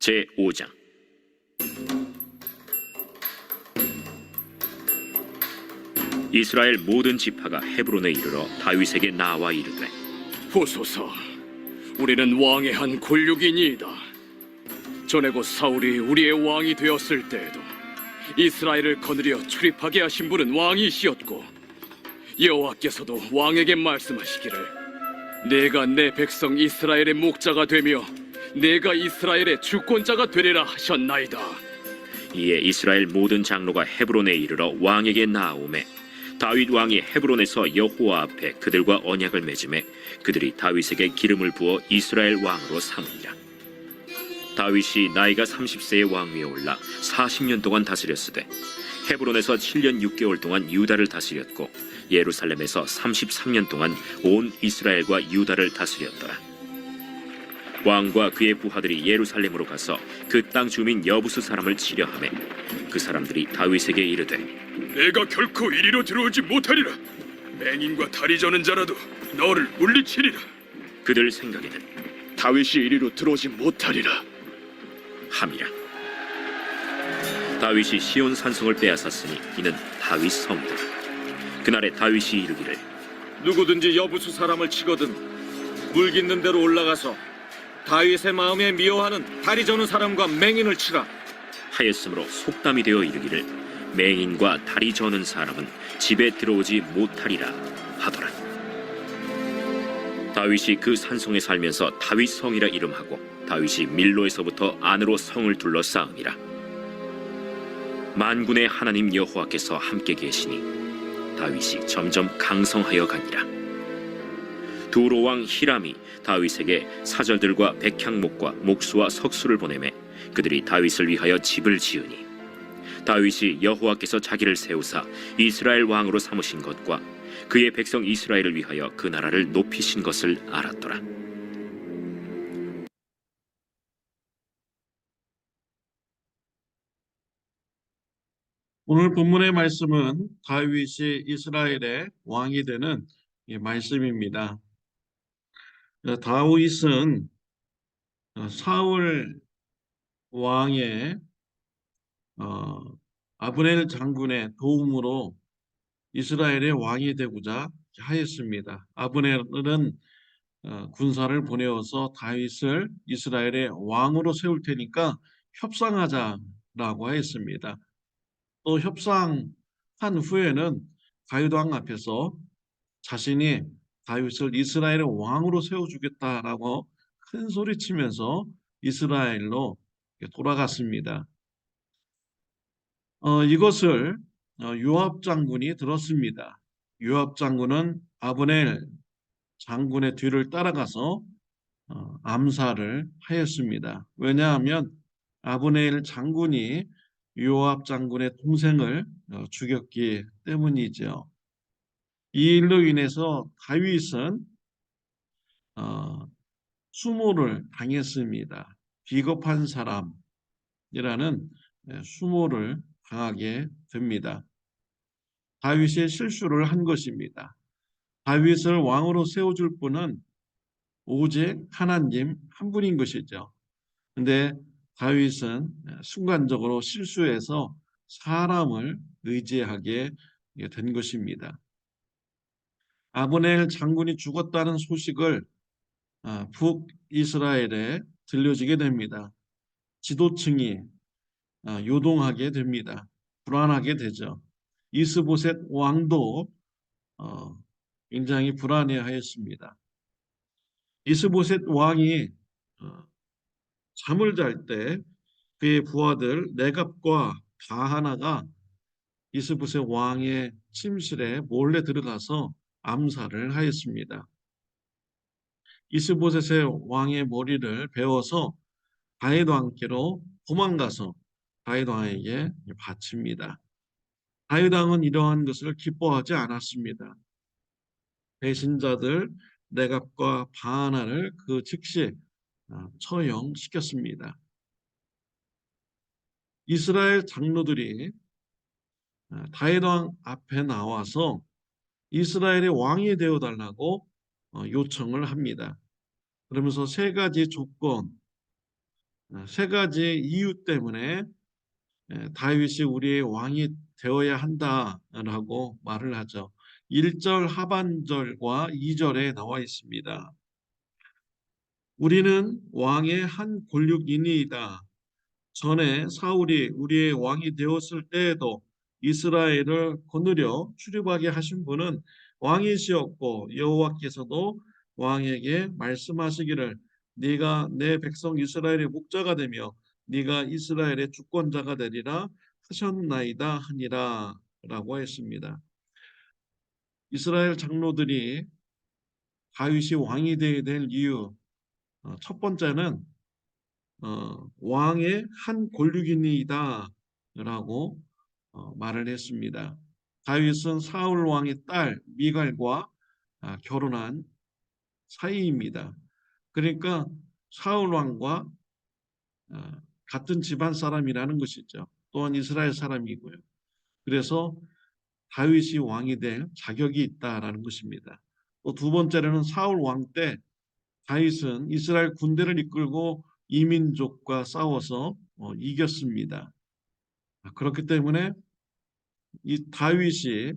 제5장. 이스라엘 모든 지파가 헤브론에 이르러 다윗에게 나와 이르되, 보소서, 우리는 왕의 한 골육이니이다. 전에 곧 사울이 우리의 왕이 되었을 때에도 이스라엘을 거느려 출입하게 하신 분은 왕이시었고, 여호와께서도 왕에게 말씀하시기를 내가 내 백성 이스라엘의 목자가 되며 내가 이스라엘의 주권자가 되리라 하셨나이다. 이에 이스라엘 모든 장로가 헤브론에 이르러 왕에게 나아오매 다윗 왕이 헤브론에서 여호와 앞에 그들과 언약을 맺음에 그들이 다윗에게 기름을 부어 이스라엘 왕으로 삼으니라. 다윗이 나이가 30세의 왕위에 올라 40년 동안 다스렸으되 헤브론에서 7년 6개월 동안 유다를 다스렸고 예루살렘에서 33년 동안 온 이스라엘과 유다를 다스렸더라. 왕과 그의 부하들이 예루살렘으로 가서 그 땅 주민 여부수 사람을 치려 하매 그 사람들이 다윗에게 이르되, 내가 결코 이리로 들어오지 못하리라. 맹인과 다리 저는 자라도 너를 물리치리라. 그들 생각에는 다윗이 이리로 들어오지 못하리라 함이라. 다윗이 시온 산성을 빼앗았으니 이는 다윗 성이다. 그날에 다윗이 이르기를, 누구든지 여부수 사람을 치거든 물깃는 대로 올라가서 다윗의 마음에 미워하는 다리 저는 사람과 맹인을 치라. 하였으므로 속담이 되어 이르기를 맹인과 다리 저는 사람은 집에 들어오지 못하리라 하더라. 다윗이 그 산성에 살면서 다윗 성이라 이름하고 다윗이 밀로에서부터 안으로 성을 둘러싸음이라. 만군의 하나님 여호와께서 함께 계시니 다윗이 점점 강성하여 가니라. 두로 왕 히람이 다윗에게 사절들과 백향목과 목수와 석수를 보내매 그들이 다윗을 위하여 집을 지으니 다윗이 여호와께서 자기를 세우사 이스라엘 왕으로 삼으신 것과 그의 백성 이스라엘을 위하여 그 나라를 높이신 것을 알았더라. 오늘 본문의 말씀은 다윗이 이스라엘의 왕이 되는 말씀입니다. 다윗은 사울 왕의 아브넬 장군의 도움으로 이스라엘의 왕이 되고자 하였습니다. 아브넬은 군사를 보내어서 다윗을 이스라엘의 왕으로 세울 테니까 협상하자라고 하였습니다. 또 협상한 후에는 다윗 왕 앞에서 자신이 다윗을 이스라엘의 왕으로 세워주겠다라고 큰 소리치면서 이스라엘로 돌아갔습니다. 이것을 요압 장군이 들었습니다. 요압 장군은 아브넬 장군의 뒤를 따라가서 암살을 하였습니다. 왜냐하면 아브넬 장군이 요압 장군의 동생을 죽였기 때문이죠. 이 일로 인해서 다윗은 수모를 당했습니다. 비겁한 사람이라는 수모를 당하게 됩니다. 다윗의 실수를 한 것입니다. 다윗을 왕으로 세워줄 분은 오직 하나님 한 분인 것이죠. 근데 다윗은 순간적으로 실수해서 사람을 의지하게 된 것입니다. 아브넬 장군이 죽었다는 소식을 북이스라엘에 들려지게 됩니다. 지도층이 요동하게 됩니다. 불안하게 되죠. 이스보셋 왕도 굉장히 불안해하였습니다. 이스보셋 왕이 잠을 잘 때 그의 부하들 네갑과 바하나가 이스보셋 왕의 침실에 몰래 들어가서 암살을 하였습니다. 이스보셋의 왕의 머리를 베어서 다윗 왕께로 도망가서 다윗 왕에게 바칩니다. 다윗 왕은 이러한 것을 기뻐하지 않았습니다. 배신자들 네갑과 바하나를 그 즉시 처형시켰습니다. 이스라엘 장로들이 다윗 왕 앞에 나와서 이스라엘의 왕이 되어달라고 요청을 합니다. 그러면서 세 가지 조건, 세 가지 이유 때문에 다윗이 우리의 왕이 되어야 한다라고 말을 하죠. 1절 하반절과 2절에 나와 있습니다. 우리는 왕의 한 골육이니이다. 전에 사울이 우리의 왕이 되었을 때에도 이스라엘을 거느려 출입하게 하신 분은 왕이시었고, 여호와께서도 왕에게 말씀하시기를 네가 내 백성 이스라엘의 목자가 되며 네가 이스라엘의 주권자가 되리라 하셨나이다 하니라 라고 했습니다. 이스라엘 장로들이 다윗이 왕이 되어야 될 이유, 첫 번째는 왕의 한 골육이니이다 라고 말을 했습니다. 다윗은 사울 왕의 딸 미갈과 결혼한 사이입니다. 그러니까 사울 왕과 같은 집안 사람이라는 것이죠. 또한 이스라엘 사람이고요. 그래서 다윗이 왕이 될 자격이 있다라는 것입니다. 또 두 번째로는 사울 왕 때 다윗은 이스라엘 군대를 이끌고 이민족과 싸워서 이겼습니다. 그렇기 때문에 이 다윗이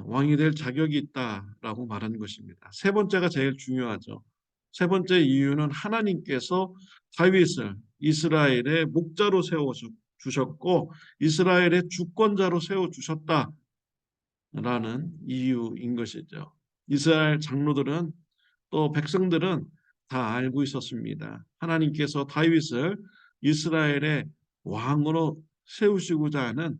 왕이 될 자격이 있다라고 말하는 것입니다. 세 번째가 제일 중요하죠. 세 번째 이유는 하나님께서 다윗을 이스라엘의 목자로 세워 주셨고 이스라엘의 주권자로 세워 주셨다라는 이유인 것이죠. 이스라엘 장로들은 또 백성들은 다 알고 있었습니다. 하나님께서 다윗을 이스라엘의 왕으로 세우시고자 하는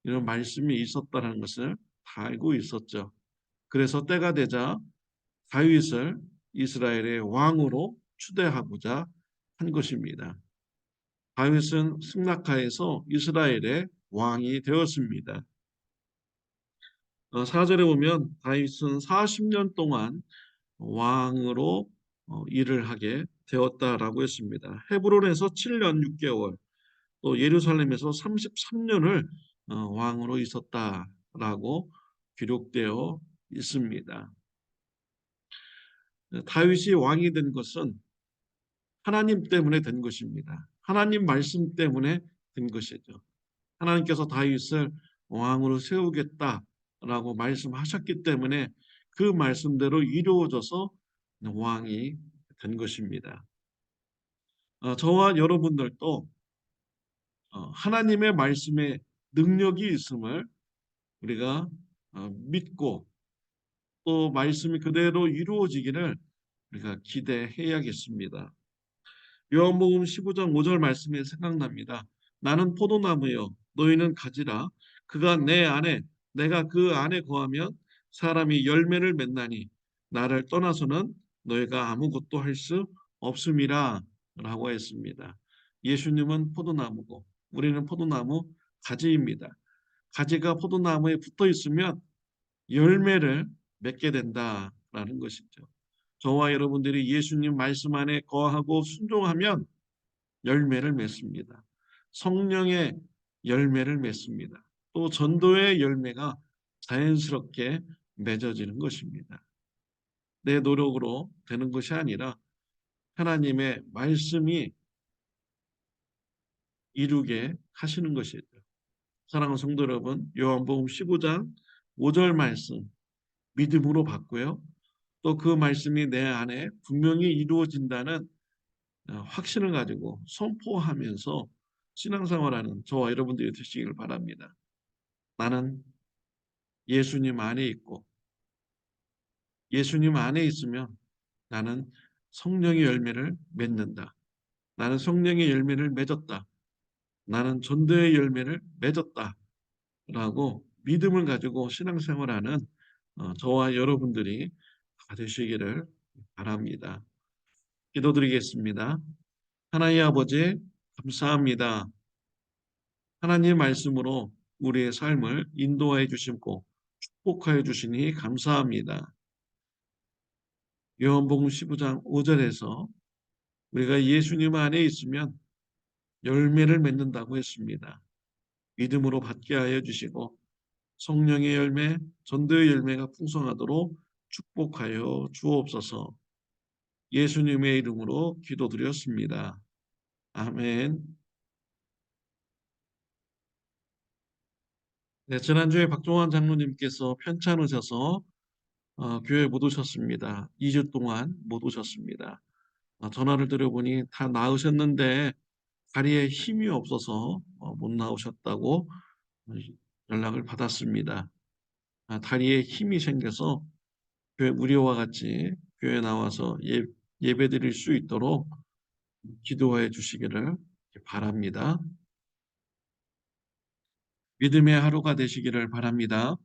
이런 말씀이 있었다는 것을 다 알고 있었죠. 그래서 때가 되자 다윗을 이스라엘의 왕으로 추대하고자 한 것입니다. 다윗은 승낙하에서 이스라엘의 왕이 되었습니다. 4절에 보면 다윗은 40년 동안 왕으로 일을 하게 되었다라고 했습니다. 헤브론에서 7년 6개월, 또 예루살렘에서 33년을 왕으로 있었다라고 기록되어 있습니다. 다윗이 왕이 된 것은 하나님 때문에 된 것입니다. 하나님 말씀 때문에 된 것이죠. 하나님께서 다윗을 왕으로 세우겠다라고 말씀하셨기 때문에 그 말씀대로 이루어져서 왕이 된 것입니다. 저와 여러분들도 하나님의 말씀에 능력이 있음을 우리가 믿고 또 말씀이 그대로 이루어지기를 우리가 기대해야겠습니다. 요한복음 15장 5절 말씀이 생각납니다. 나는 포도나무요 너희는 가지라. 그가 내 안에 내가 그 안에 거하면 사람이 열매를 맺나니 나를 떠나서는 너희가 아무것도 할 수 없음이라 라고 했습니다. 예수님은 포도나무고 우리는 포도나무 가지입니다. 가지가 포도나무에 붙어 있으면 열매를 맺게 된다라는 것이죠. 저와 여러분들이 예수님 말씀 안에 거하고 순종하면 열매를 맺습니다. 성령의 열매를 맺습니다. 또 전도의 열매가 자연스럽게 맺어지는 것입니다. 내 노력으로 되는 것이 아니라 하나님의 말씀이 이루게 하시는 것이죠. 사랑하는 성도 여러분, 요한복음 15장 5절 말씀 믿음으로 받고요. 또 그 말씀이 내 안에 분명히 이루어진다는 확신을 가지고 선포하면서 신앙생활하는 저와 여러분들이 되시기를 바랍니다. 나는 예수님 안에 있고 예수님 안에 있으면 나는 성령의 열매를 맺는다. 나는 성령의 열매를 맺었다. 나는 전도의 열매를 맺었다. 라고 믿음을 가지고 신앙생활하는 저와 여러분들이 다 되시기를 바랍니다. 기도드리겠습니다. 하나님 아버지 감사합니다. 하나님의 말씀으로 우리의 삶을 인도하여 주시고 축복하여 주시니 감사합니다. 요한복음 15장 5절에서 우리가 예수님 안에 있으면 열매를 맺는다고 했습니다. 믿음으로 받게 하여 주시고 성령의 열매, 전도의 열매가 풍성하도록 축복하여 주옵소서. 예수님의 이름으로 기도드렸습니다. 아멘. 네, 지난주에 박종환 장로님께서 편찮으셔서 교회 못 오셨습니다. 2주 동안 못 오셨습니다. 전화를 드려보니 다 나으셨는데 다리에 힘이 없어서 못 나오셨다고 연락을 받았습니다. 다리에 힘이 생겨서 교회 우리와 같이 교회 나와서 예배 드릴 수 있도록 기도해 주시기를 바랍니다. 믿음의 하루가 되시기를 바랍니다.